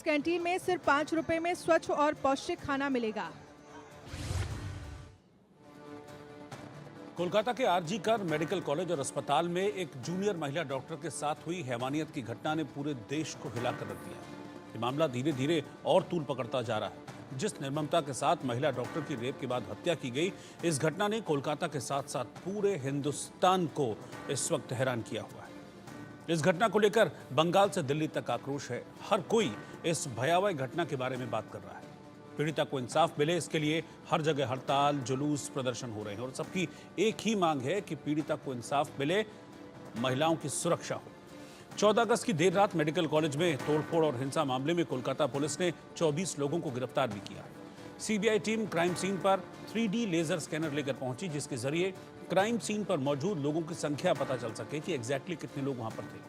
इस कैंटीन में सिर्फ 5 रुपए में स्वच्छ और पौष्टिक खाना मिलेगा। कोलकाता के आरजी कर मेडिकल कॉलेज और अस्पताल में एक जूनियर महिला डॉक्टर के साथ हुई हैवानियत की घटना ने पूरे देश को हिलाकर रख दिया। ये मामला धीरे धीरे और तूल पकड़ता जा रहा है। जिस निर्ममता के साथ महिला डॉक्टर की रेप के बाद हत्या की गई, इस घटना ने कोलकाता के साथ साथ पूरे हिंदुस्तान को इस वक्त हैरान किया हुआ है। इस घटना को लेकर बंगाल से दिल्ली तक आक्रोश है। हर कोई इस भयावह घटना के बारे में बात कर रहा है। पीड़िता को इंसाफ मिले, इसके लिए हर जगह हड़ताल, जुलूस, प्रदर्शन हो रहे हैं और सबकी एक ही मांग है कि पीड़िता को इंसाफ मिले, महिलाओं की सुरक्षा हो। 14 अगस्त की देर रात मेडिकल कॉलेज में तोड़फोड़ और हिंसा मामले में कोलकाता पुलिस ने 24 लोगों को गिरफ्तार भी किया। सीबीआई टीम क्राइम सीन पर 3D लेजर स्कैनर लेकर पहुंची, जिसके जरिए क्राइम सीन पर मौजूद लोगों की संख्या पता चल सके कि एग्जैक्टली कितने लोग वहां पर थे।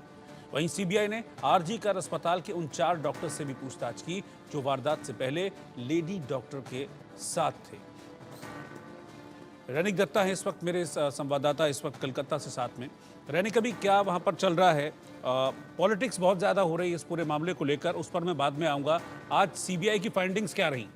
वहीं सीबीआई ने आरजी कर अस्पताल के उन 4 डॉक्टर से भी पूछताछ की जो वारदात से पहले लेडी डॉक्टर के साथ थे। रैनिक दत्ता है इस वक्त मेरे संवाददाता, इस वक्त कलकत्ता से साथ में। रैनिक, अभी क्या वहां पर चल रहा है? पॉलिटिक्स बहुत ज्यादा हो रही है इस पूरे मामले को लेकर, उस पर मैं बाद में आऊंगा। आज सीबीआई की फाइंडिंग्स क्या रही?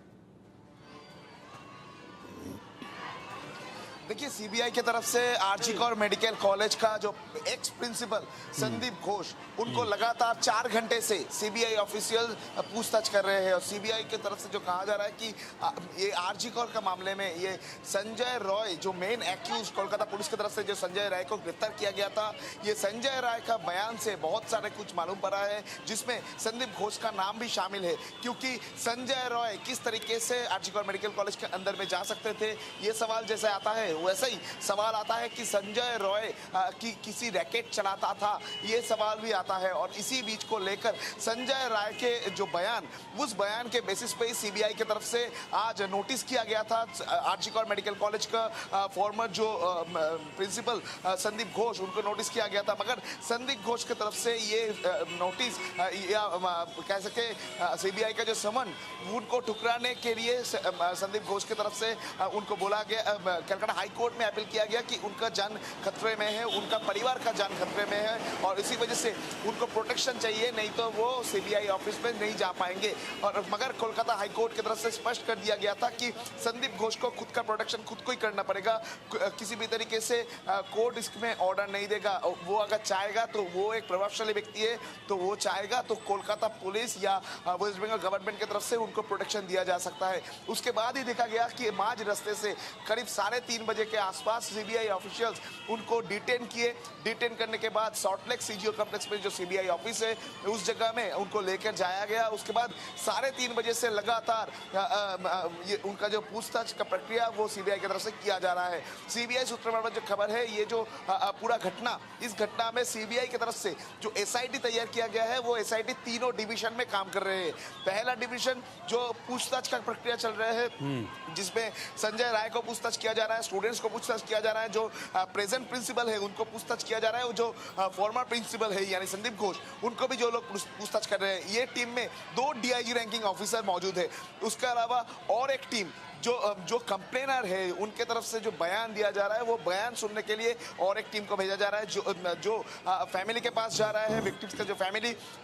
देखिए, सीबीआई की तरफ से आरजी कर मेडिकल कॉलेज का जो एक्स प्रिंसिपल संदीप घोष, उनको लगातार 4 घंटे से सीबीआई ऑफिशियल पूछताछ कर रहे हैं। और सीबीआई की तरफ से जो कहा जा रहा है कि ये आरजी कर का मामले में ये संजय रॉय, जो मेन एक्यूज कोलकाता पुलिस की तरफ से जो संजय राय को गिरफ्तार किया गया था, ये संजय राय का बयान से बहुत सारे कुछ मालूम पड़ा है, जिसमें संदीप घोष का नाम भी शामिल है। क्योंकि संजय रॉय किस तरीके से आरजी कर मेडिकल कॉलेज के अंदर में जा सकते थे, ये सवाल जैसे आता है वैसा ही सवाल आता है कि संजय रॉय की किसी रैकेट चलाता था, ये सवाल भी आता है। और इसी बीच को लेकर संजय राय के जो बयान, उस बयान के बेसिस पे सीबीआई की तरफ से आज नोटिस किया गया था आरजी कर मेडिकल कॉलेज का फॉर्मर जो प्रिंसिपल संदीप घोष, उनको नोटिस किया गया था। मगर संदीप घोष की तरफ से ये नोटिस या कह सके सीबीआई का जो समन, उनको ठुकराने के लिए संदीप घोष की तरफ से उनको बोला गया, कलकत्ता हाई कोर्ट में अपील किया गया कि उनका जान खतरे में है, उनका परिवार का जान खतरे में है और इसी वजह से उनको प्रोटेक्शन चाहिए, नहीं तो वो सीबीआई ऑफिस में नहीं जा पाएंगे। और मगर कोलकाता हाई कोर्ट की तरफ से स्पष्ट कर दिया गया था कि संदीप घोष को खुद का प्रोटेक्शन खुद को ही करना पड़ेगा। किसी भी तरीके से कोर्ट इसमें ऑर्डर नहीं देगा। वो अगर चाहेगा तो वो एक प्रभावशाली व्यक्ति है, तो वो चाहेगा तो कोलकाता पुलिस या वेस्ट बंगाल गवर्नमेंट की तरफ से उनको प्रोटेक्शन दिया जा सकता है। उसके बाद ही देखा गया कि माझ रास्ते से करीब 3:30 बजे के आसपास सीबीआई ऑफिशियल्स उनको डिटेन किए। डिटेन करने के बाद सॉल्टलेक सीजीओ कॉम्प्लेक्स में जो सीबीआई ऑफिस है, उस जगह में उनको लेकर जाया गया। उसके बाद 3:30 बजे से लगातार ये उनका जो पूछताछ का प्रक्रिया वो सीबीआई की तरफ से किया जा रहा है। सीबीआई सूत्रों में जो खबर है, ये जो पूरा घटना, इस घटना में सीबीआई की तरफ से जो एसआईटी तैयार किया गया है, वो एसआईटी तीनों डिवीजन में काम कर रहे हैं। पहला डिवीजन जो पूछताछ का प्रक्रिया चल रहा है, जिसमें संजय राय को पूछताछ किया जा रहा है, स्टूडेंट्स को पूछताछ किया जा रहा है, जो प्रेजेंट प्रिंसिपल है उनको पूछताछ किया जा रहा है, जो फॉर्मर प्रिंसिपल है यानी संदीप घोष, उनको भी जो लोग पूछताछ कर रहे हैं। ये टीम में 2 डीआईजी रैंकिंग ऑफिसर मौजूद है। उसके अलावा और एक टीम जो कंप्लेनर है, उनके तरफ से जो बयान दिया जा रहा है, वो बयान सुनने के लिए और एक टीम को भेजा जा रहा है, जो फैमिली के पास जा रहा है। विक्टिम्स का जो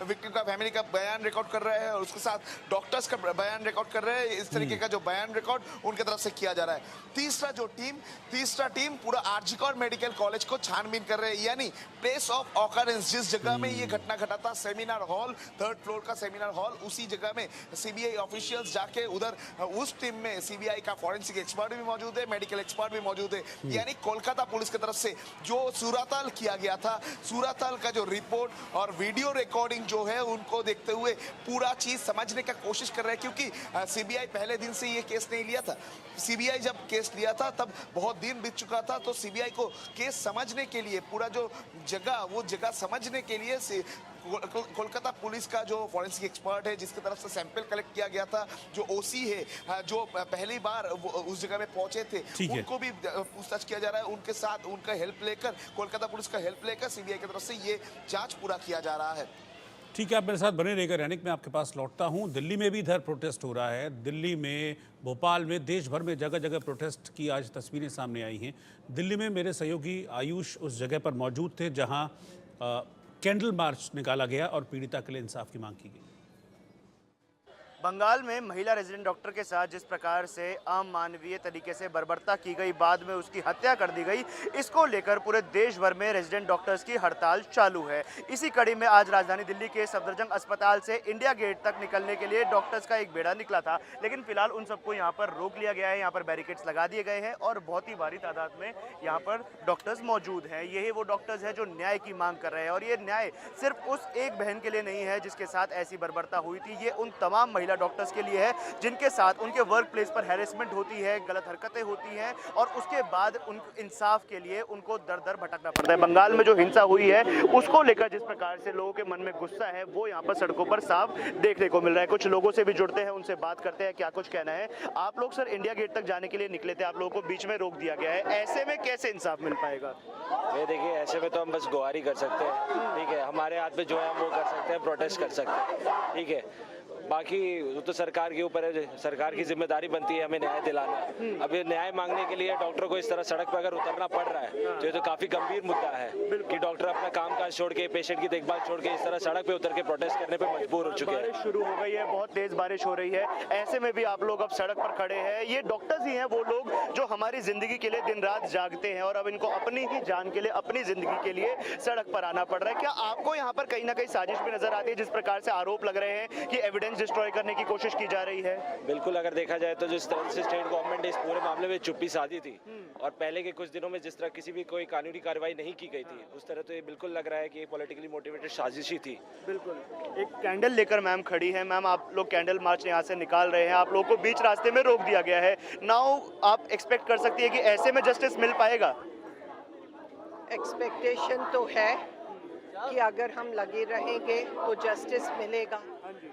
विक्टिम का फैमिली का बयान रिकॉर्ड कर रहे हैं और उसके साथ डॉक्टर्स का बयान रिकॉर्ड कर रहे हैं। इस तरीके का जो बयान रिकॉर्ड उनके तरफ से किया जा रहा है। तीसरा टीम पूरा आरजी कर मेडिकल कॉलेज को छानबीन कर रहे हैं, यानी प्लेस ऑफ ऑकरेंस, जिस जगह में ये घटना घटा था, सेमिनार हॉल, 3rd फ्लोर का सेमिनार हॉल, उसी जगह में सीबीआई ऑफिशियल्स जाके उधर उस टीम में सीबीआई का फॉरेंसिक एक्सपर्ट भी मौजूद है, मेडिकल एक्सपर्ट भी मौजूद है। यानी कोलकाता पुलिस की तरफ से जो सूरताल किया गया था, सूरताल का जो रिपोर्ट और वीडियो रिकॉर्डिंग जो है, उनको देखते हुए पूरा चीज समझने का कोशिश कर रहे हैं। क्योंकि सीबीआई पहले दिन से ये केस नहीं लिया था। सीबीआई जब केस लिया था तब बहुत दिन बीत चुका था, तो सीबीआई को केस समझने के लिए पूरा जो जगह समझने के लिए कोलकाता पुलिस का जो फॉरेंसिक एक्सपर्ट है, जिसकी तरफ से सैंपल कलेक्ट किया गया था, जो ओसी है, जो पहली बार उस जगह में पहुंचे थे, उनको भी पूछताछ किया जा रहा है। उनके साथ उनका हेल्प लेकर, कोलकाता पुलिस का हेल्प लेकर सीबीआई की तरफ से ये जांच पूरा किया जा रहा है। ठीक है, आप मेरे साथ बने रहिएगा। रैनिक, मैं आपके पास लौटता हूं। दिल्ली में भी इधर प्रोटेस्ट हो रहा है। दिल्ली में, भोपाल में, देश भर में जगह जगह प्रोटेस्ट की आज तस्वीरें सामने आई हैं। दिल्ली में मेरे सहयोगी आयुष उस जगह पर मौजूद थे जहां कैंडल मार्च निकाला गया और पीड़िता के लिए इंसाफ की मांग की गई। बंगाल में महिला रेजिडेंट डॉक्टर के साथ जिस प्रकार से अमानवीय तरीके से बर्बरता की गई, बाद में उसकी हत्या कर दी गई, इसको लेकर पूरे देश भर में रेजिडेंट डॉक्टर्स की हड़ताल चालू है। इसी कड़ी में आज राजधानी दिल्ली के सफदरजंग अस्पताल से इंडिया गेट तक निकलने के लिए डॉक्टर्स का एक बेड़ा निकला था, लेकिन फिलहाल उन सबको यहाँ पर रोक लिया गया है। यहाँ पर बैरिकेड्स लगा दिए गए हैं और बहुत ही भारी तादाद में यहाँ पर डॉक्टर्स मौजूद हैं। यही वो डॉक्टर्स हैं जो न्याय की मांग कर रहे हैं, और ये न्याय सिर्फ उस एक बहन के लिए नहीं है जिसके साथ ऐसी बर्बरता हुई थी। ये उन तमाम महिला डॉक्टर्स के लिए है जिनके साथ उनके वर्क प्लेस पर हैरेसमेंट होती है, गलत हरकतें होती हैं, और उसके बाद उन इंसाफ के लिए उनको दर दर भटकना पड़ता है। बंगाल में जो हिंसा हुई है उसको लेकर जिस प्रकार से लोगों के मन में गुस्सा है वो यहाँ पर सड़कों पर साफ देखने को मिल रहा है। कुछ लोगों से भी जुड़ते हैं, उनसे बात करते हैं क्या कुछ कहना है। आप लोग सर इंडिया गेट तक जाने के लिए निकले थे, आप लोगों को बीच में रोक दिया गया है, ऐसे में कैसे इंसाफ मिल पाएगा? ये देखिए, ऐसे में तो हम बस गुहारी कर सकते हैं, ठीक है। हमारे हाथ में जो है हम वो कर सकते हैं, प्रोटेस्ट कर सकते हैं, ठीक है। बाकी वो तो सरकार के ऊपर है, सरकार की जिम्मेदारी बनती है हमें न्याय दिलाना। अब ये न्याय मांगने के लिए डॉक्टर को इस तरह सड़क पर अगर उतरना पड़ रहा है तो ये तो काफी गंभीर मुद्दा है कि डॉक्टर अपना कामकाज छोड़ के, पेशेंट की देखभाल छोड़ के इस तरह सड़क पे उतर के प्रोटेस्ट करने पे मजबूर हो चुके हैं। बारिश शुरू हो गई है, बहुत तेज बारिश हो रही है, ऐसे में भी आप लोग अब सड़क पर खड़े हैं। ये डॉक्टर्स ही हैं वो लोग जो हमारी जिंदगी के लिए दिन रात जागते हैं, और अब इनको अपनी ही जान के लिए, अपनी जिंदगी के लिए सड़क पर आना पड़ रहा है। क्या आपको यहाँ पर कहीं ना कहीं साजिश भी नजर आती है, जिस प्रकार से आरोप लग रहे हैं कि एविडेंस डिस्ट्रॉय करने की कोशिश की जा रही है? बिल्कुल, अगर देखा जाए तो जिस तरह से स्टेट गवर्नमेंट ने इस पूरे मामले में चुप्पी साधी थी, और पहले के कुछ दिनों में जिस तरह किसी भी कोई कानूनी कार्रवाई नहीं की गई थी, उस तरह तो ये बिल्कुल लग रहा है कि ये पॉलिटिकली मोटिवेटेड साजिश ही थी। बिल्कुल। एक कैंडल लेकर मैम खड़ी है। मैम, आप लोग कैंडल मार्च यहाँ से निकाल रहे हैं, आप लोगों को बीच रास्ते में रोक दिया गया है। नाउ आप एक्सपेक्ट कर सकती है कि ऐसे में जस्टिस मिल पाएगा? एक्सपेक्टेशन तो है कि अगर हम लगे रहेंगे तो जस्टिस मिलेगा,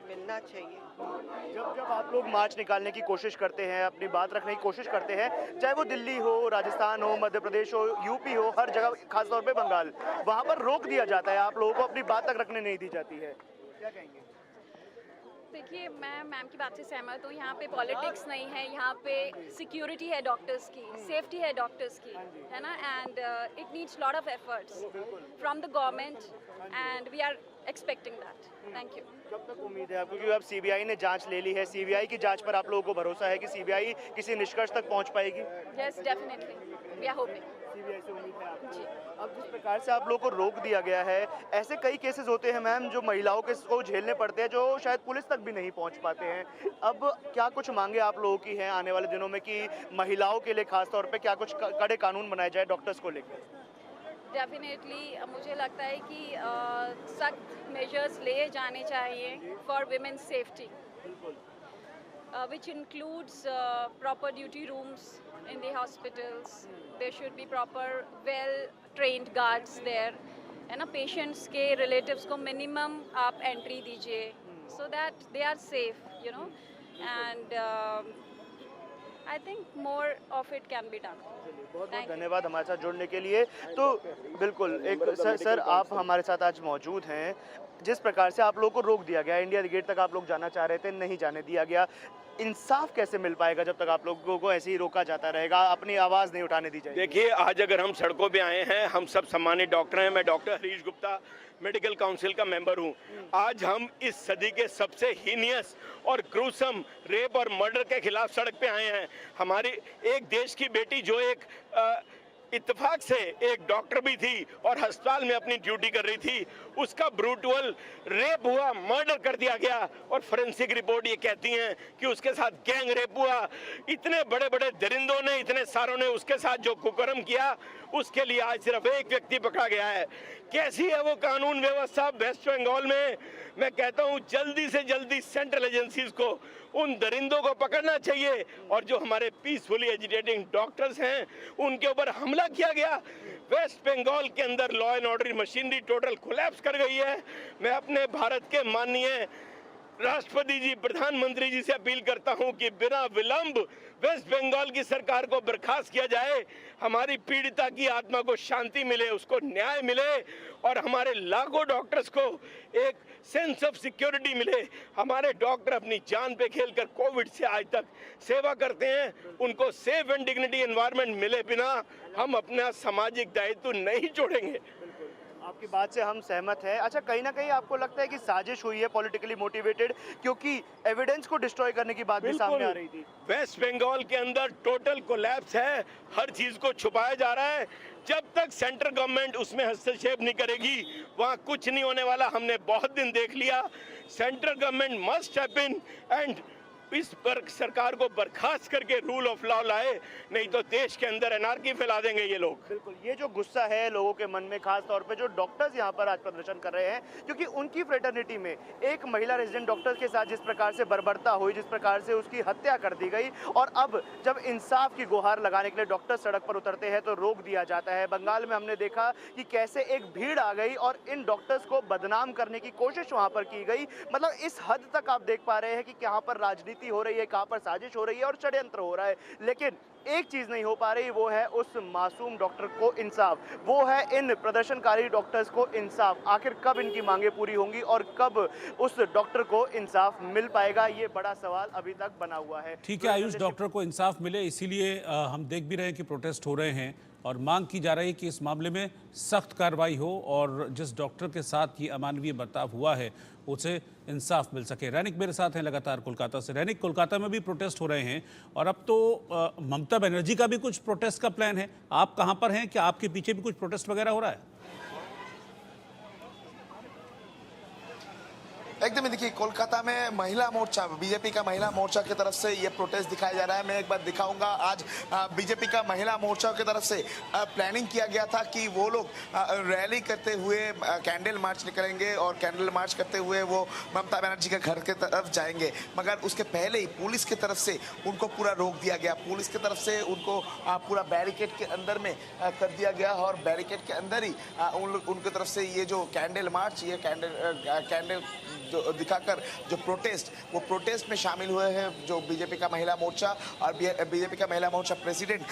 मिलना चाहिए। जब आप लोग मार्च निकालने की कोशिश करते हैं, अपनी बात रखने की कोशिश करते हैं, चाहे वो दिल्ली हो, राजस्थान हो, मध्य प्रदेश हो, यूपी हो, हर जगह, खासतौर पे बंगाल, वहाँ पर रोक दिया जाता है, आप लोगों को अपनी बात तक रखने नहीं दी जाती है, क्या कहेंगे? देखिए, मैं मैम की बात से सहमत हूँ। यहाँ पे पॉलिटिक्स नहीं है, यहाँ पे सिक्योरिटी है डॉक्टर्स की, सेफ्टी है डॉक्टर्स की, है ना, and it needs lot of efforts from the government and we are expecting that. Thank you. कब तक उम्मीद है आपको, क्योंकि अब सीबीआई ने जांच ले ली है, सीबीआई की जांच पर आप लोगों को भरोसा है कि सीबीआई किसी निष्कर्ष तक पहुँच पाएगी? Yes, definitely, we are hoping. CBI से उम्मीद है आपको? अब जिस प्रकार से आप लोगों को रोक दिया गया है, ऐसे कई केसेस होते हैं मैम जो महिलाओं के को झेलने पड़ते हैं, जो शायद पुलिस तक भी नहीं पहुंच पाते हैं। अब क्या कुछ मांगे आप लोगों की हैं आने वाले दिनों में कि महिलाओं के लिए खास तौर पे क्या कुछ कड़े कानून बनाए जाए डॉक्टर्स को लेकर? डेफिनेटली मुझे लगता है कि सख्त मेजर्स लिए जाने चाहिए for women safety, which includes proper duty rooms in the hospitals. There should be proper well-trained guards there. है ना, patients के relatives को minimum आप entry दीजिए so that they are safe, you know, and I think more of it can be done. बहुत बहुत धन्यवाद हमारे साथ जुड़ने के लिए। तो बिल्कुल, एक सर आप हमारे साथ आज मौजूद हैं। जिस प्रकार से आप लोगों को रोक दिया गया, इंडिया गेट तक आप लोग जाना चाह रहे थे, नहीं जाने दिया गया, इंसाफ कैसे मिल पाएगा जब तक आप लोगों को ऐसे ही रोका जाता रहेगा, अपनी आवाज़ नहीं उठाने दी जाएगी? देखिए, आज अगर हम सड़कों पे आए हैं, हम सब सम्मानित डॉक्टर हैं, मैं doctor Harish Gupta medical council का मेंबर हूं। आज हम इस सदी के सबसे हीनियस और ग्रूसम रेप और मर्डर के खिलाफ सड़क पे आए हैं। हमारी एक देश की बेटी जो एक इत्तेफाक से एक डॉक्टर भी थी और अस्पताल में अपनी ड्यूटी कर रही थी, उसका ब्रूटल रेप हुआ, मर्डर कर दिया गया, और फोरेंसिक रिपोर्ट ये कहती हैं कि उसके साथ गैंग रेप हुआ। इतने बड़े बड़े दरिंदों ने, इतने सारों ने उसके साथ जो कुकर्म किया, उसके लिए आज सिर्फ एक व्यक्ति पकड़ा गया है। कैसी है वो कानून व्यवस्था वेस्ट बंगाल में? मैं कहता हूँ जल्दी से जल्दी सेंट्रल एजेंसीज को उन दरिंदों को पकड़ना चाहिए, और जो हमारे पीसफुली एजिटेटिंग डॉक्टर्स हैं उनके ऊपर हमला किया गया। वेस्ट बंगाल के अंदर law and order machinery total collapse कर गई है। मैं अपने भारत के माननीय राष्ट्रपति जी, प्रधानमंत्री जी से अपील करता हूं कि बिना विलंब वेस्ट बंगाल की सरकार को बर्खास्त किया जाए, हमारी पीड़िता की आत्मा को शांति मिले, उसको न्याय मिले, और हमारे लाखों डॉक्टर्स को एक सेंस ऑफ सिक्योरिटी मिले। हमारे डॉक्टर अपनी जान पे खेलकर कोविड से आज तक सेवा करते हैं, उनको सेफ एंड डिग्निटी एनवायरनमेंट मिले बिना हम अपना सामाजिक दायित्व नहीं छोड़ेंगे। आपकी बात से हम सहमत हैं। अच्छा, कहीं ना कहीं आपको लगता है कि साजिश हुई है पॉलिटिकली मोटिवेटेड, क्योंकि एविडेंस को डिस्ट्रॉय करने की बात भी सामने आ रही थी। वेस्ट बंगाल के अंदर टोटल कोलैप्स है, हर चीज को छुपाया जा रहा है। जब तक सेंट्रल गवर्नमेंट उसमें हस्तक्षेप नहीं करेगी वहां कुछ नहीं होने वाला। हमने बहुत दिन देख लिया। Central government must step in and इस पर सरकार को बर्खास्त करके रूल ऑफ लॉ लाए, नहीं तो देश के अंदर एनार्की फैला देंगे ये लोग। बिल्कुल, ये जो गुस्सा है लोगों के मन में, खास तौर पे जो डॉक्टर्स यहाँ पर आज प्रदर्शन कर रहे हैं, क्योंकि उनकी फ्रेटर्निटी में एक महिला रेजिडेंट डॉक्टर के साथ जिस प्रकार से बर्बरता हुई, जिस प्रकार से उसकी हत्या कर दी गई, और अब जब इंसाफ की गुहार लगाने के लिए डॉक्टर सड़क पर उतरते हैं तो रोक दिया जाता है। बंगाल में हमने देखा कि कैसे एक भीड़ आ गई और इन डॉक्टर्स को बदनाम करने की कोशिश वहाँ पर की गई। मतलब इस हद तक आप देख पा रहे हैं कि कहाँ पर राजनीति हो रही है, कहां पर साजिश हो रही है और षड्यंत्र हो रहा है। लेकिन एक चीज नहीं हो पा रही, वो है उस मासूम डॉक्टर को इंसाफ, वो है इन प्रदर्शनकारी डॉक्टर्स को इंसाफ। आखिर कब इनकी मांगे पूरी होंगी और कब उस डॉक्टर को इंसाफ मिल पाएगा, ये बड़ा सवाल अभी तक बना हुआ है। ठीक है आयुष, डॉक्टर को इंसाफ मिले, इसीलिए हम देख भी रहे हैं कि प्रोटेस्ट हो रहे हैं और मांग की जा रही है कि इस मामले में सख्त कार्रवाई हो और जिस डॉक्टर के साथ ये अमानवीय बर्ताव हुआ है उसे इंसाफ मिल सके। रैनिक मेरे साथ हैं लगातार कोलकाता से। रैनिक, कोलकाता में भी प्रोटेस्ट हो रहे हैं और अब तो ममता बनर्जी का भी कुछ प्रोटेस्ट का प्लान है। आप कहां पर हैं? क्या आपके पीछे भी कुछ प्रोटेस्ट वगैरह हो रहा है? एकदम ही देखिए, कोलकाता में महिला मोर्चा, बीजेपी का महिला मोर्चा की तरफ से ये प्रोटेस्ट दिखाया जा रहा है। मैं एक बार दिखाऊंगा। आज बीजेपी का महिला मोर्चा की तरफ से प्लानिंग किया गया था कि वो लोग रैली करते हुए कैंडल मार्च निकलेंगे और कैंडल मार्च करते हुए वो ममता बनर्जी के घर के तरफ जाएंगे, मगर उसके पहले ही पुलिस की तरफ से उनको पूरा रोक दिया गया। पुलिस की तरफ से उनको पूरा बैरिकेड के अंदर में कर दिया गया और बैरिकेड के अंदर ही उनकी तरफ से ये जो कैंडल मार्च, ये कैंडल जो दिखाकर जो वो प्रोटेस्ट में शामिल हुए हैं जो बीजेपी का महिला मोर्चा और बीजेपी का महिला मोर्चा प्रेसिडेंट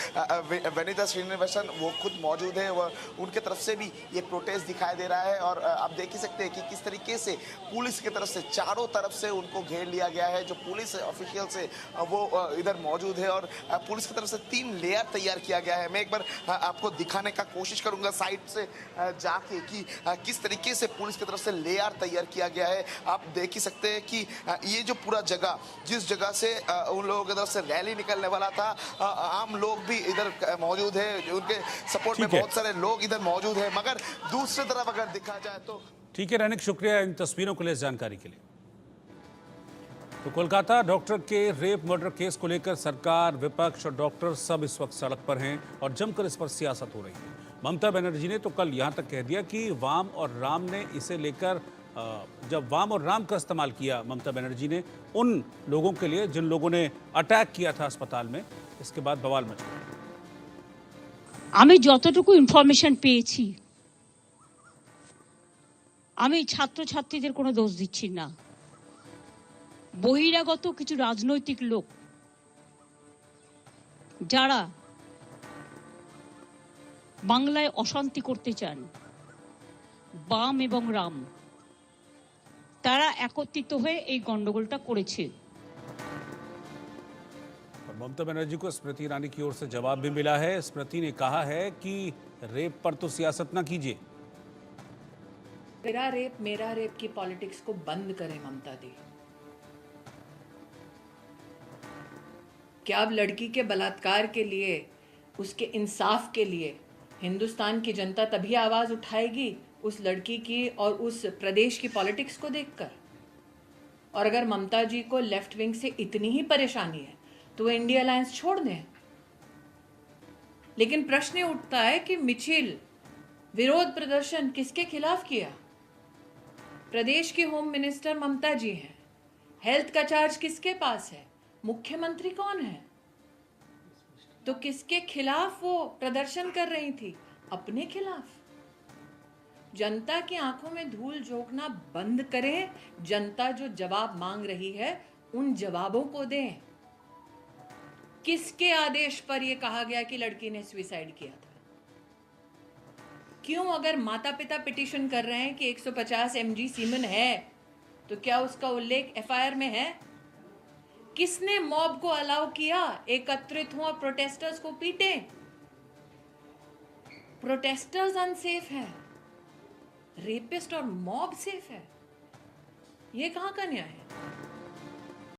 वनिता श्रीनिवासन वो खुद मौजूद है। वह उनके तरफ से भी ये प्रोटेस्ट दिखाई दे रहा है और आप देख ही सकते हैं कि किस तरीके से पुलिस की तरफ से चारों तरफ से उनको घेर लिया गया है। जो पुलिस ऑफिशियल से वो इधर मौजूद है और पुलिस की तरफ से 3 लेयर तैयार किया गया है। मैं एक बार आपको दिखाने का कोशिश करूंगा साइड से जाके कि किस तरीके से पुलिस की तरफ से लेयर तैयार किया गया है। आप देख ही सकते हैं कि ये जो पूरा जगह, जिस जगह से उन लोगों की तरफ से रैली निकलने वाला था, आम लोग भी इधर मौजूद है, उनके सपोर्ट में बहुत सारे लोग इधर मौजूद है, मगर दूसरी तरफ अगर देखा जाए तो। ठीक है रैनिक, शुक्रिया इन तस्वीरों के लिए, जानकारी के लिए। तो कोलकाता डॉक्टर के रेप मर्डर केस को लेकर सरकार, विपक्ष और डॉक्टर सब इस वक्त सड़क पर हैं और जमकर इस पर सियासत हो रही है। ममता बनर्जी ने तो कल यहां तक कह दिया कि वाम और राम ने इसे लेकर, जब वाम और राम का इस्तेमाल किया ममता बनर्जी ने उन लोगों के लिए जिन लोगों ने अटैक किया था अस्पताल में, इसके बाद बवाल मच गया। আমি যতটুকু ইনফরমেশন পেয়েছি, আমি ছাত্রছাত্রীদের কোনো দোষ দিচ্ছি না। বহিরাগত কিছু রাজনৈতিক লোক যারা বাংলায় অশান্তি করতে চান, বাম এবং রাম, তারা একত্রিত হয়ে এই গন্ডগোলটা করেছে। ममता बनर्जी को स्मृति ईरानी की ओर से जवाब भी मिला है। स्मृति ने कहा है कि रेप पर तो सियासत ना कीजिए। तेरा रेप मेरा रेप की पॉलिटिक्स को बंद करें ममता दी। क्या अब लड़की के बलात्कार के लिए, उसके इंसाफ के लिए हिंदुस्तान की जनता तभी आवाज उठाएगी उस लड़की की और उस प्रदेश की पॉलिटिक्स को देखकर? और अगर ममता जी को लेफ्ट विंग से इतनी ही परेशानी है तो इंडिया अलायंस छोड़ दें। लेकिन प्रश्न उठता है कि मिचिल विरोध प्रदर्शन किसके खिलाफ किया? प्रदेश की होम मिनिस्टर ममता जी हैं। हेल्थ का चार्ज किसके पास है? मुख्यमंत्री कौन है? तो किसके खिलाफ वो प्रदर्शन कर रही थी? अपने खिलाफ। जनता की आंखों में धूल झोंकना बंद करें। जनता जो जवाब मांग रही है उन जवाबों को दें। किसके आदेश पर यह कहा गया कि लड़की ने सुसाइड किया था? क्यों, अगर माता पिता पिटीशन कर रहे हैं कि 150 mg सीमेन है तो क्या उसका उल्लेख एफआईआर में है? किसने मॉब को अलाउ किया एकत्रित हो और प्रोटेस्टर्स को पीटे? प्रोटेस्टर्स अनसेफ हैं। रेपिस्ट और मॉब सेफ है? ये कहाँ का न्याय है?